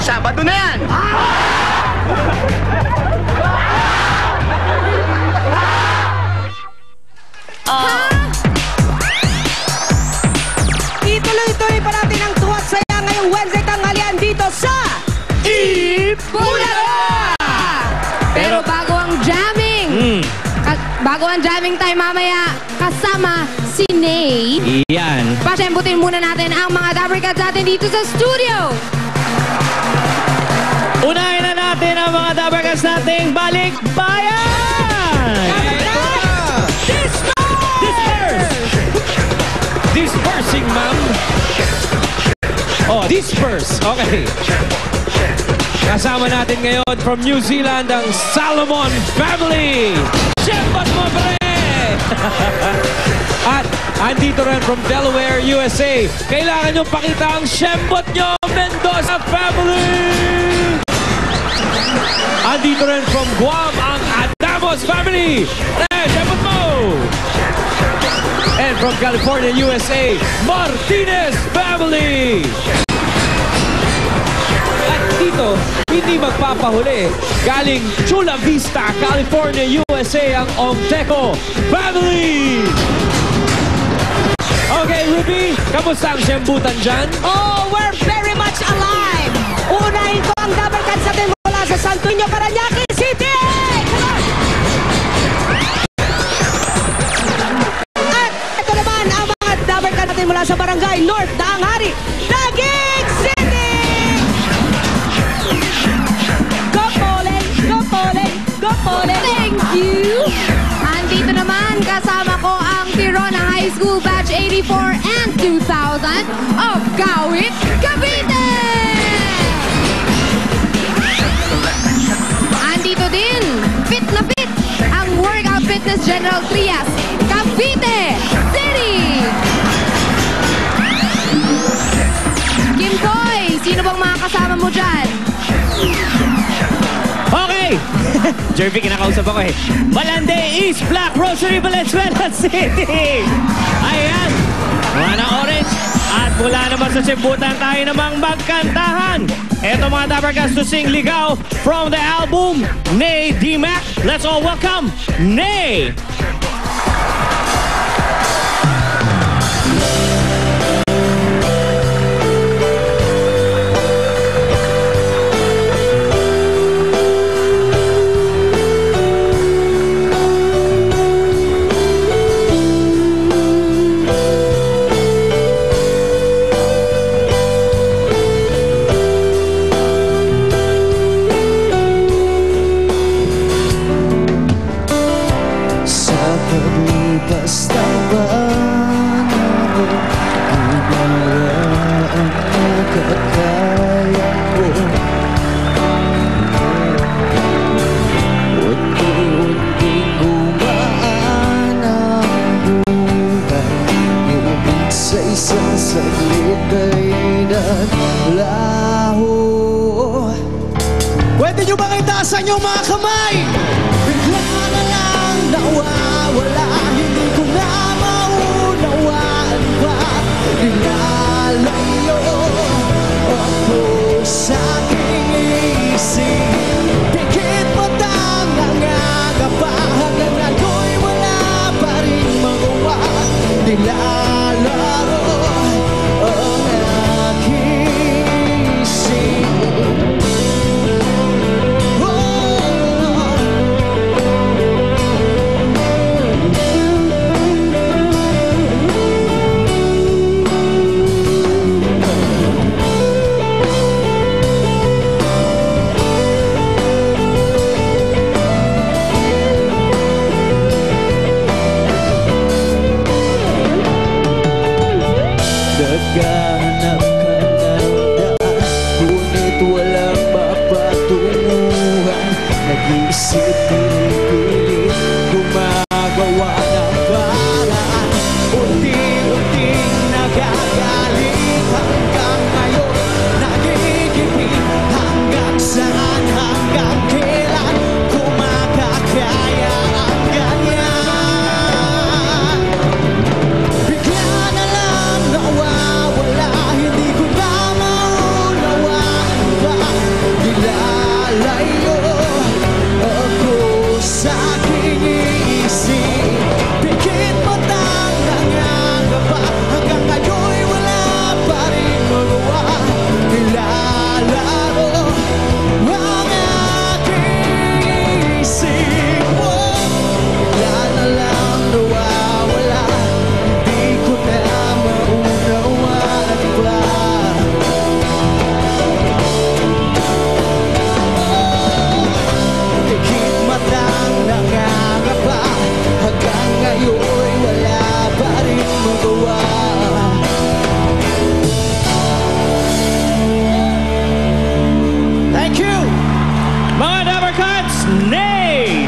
Sabado na yan! Ituloy-tuloy pa natin ang tuwat saya ngayong Wednesday tanghalian dito sa Bulaga! Pero bago ang jamming, bago ang jamming time mamaya, kasama si Ney. Iyan. Pasyembutin muna natin ang mga Dabarkads natin dito sa studio. Unahin na natin ang mga Dabarkads nating balikbayan! Dispersing, ma'am. Oh, disperse. Okay. Kasama natin ngayon from New Zealand ang Salomon family. Shembat mo, pre! At andito rin from Delaware, USA. Kailangan nyo pakita ang Shembot nyo, Mendoza family! Andito rin from Guam ang Adamos family. Shembot mo! And from California, USA, Martinez family! At dito, hindi magpapahuli. Galing Chula Vista, California, USA, ang Omteco family! Okay, Ruby, kamusta ang siyembutan dyan? Oh, we're very much alive! Unahin ko ang Dabarkads natin mula sa Santo Niño, Parañaque City! Mula sa Barangay North Daang Hari, Taguig City! Go Polen! Go Polen! Go Polen! Thank you! Andito naman, kasama ko ang Tirona High School Batch 84 and 2000 of Kawit, Cavite! Andito din, fit na fit, ang Workout Fitness General Trias, Cavite City! Kimboy, sino bang mga kasama mo dyan? Okay! Jervy, kinakausap ako eh. Malande, East Black Rosary, Valenzuela City! Ayan! Mga na orange. At mula naman sa Simbutan, tayo namang magkantahan. Ito mga Dabarkads to sing Ligaw from the album Ney D-Mac. Let's all welcome Ney!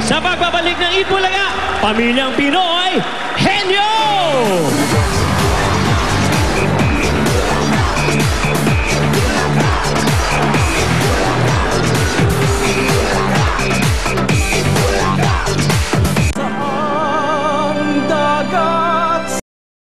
sa pagbabalik ng Eat Bulaga, Pamilyang Pinoy, Henyo!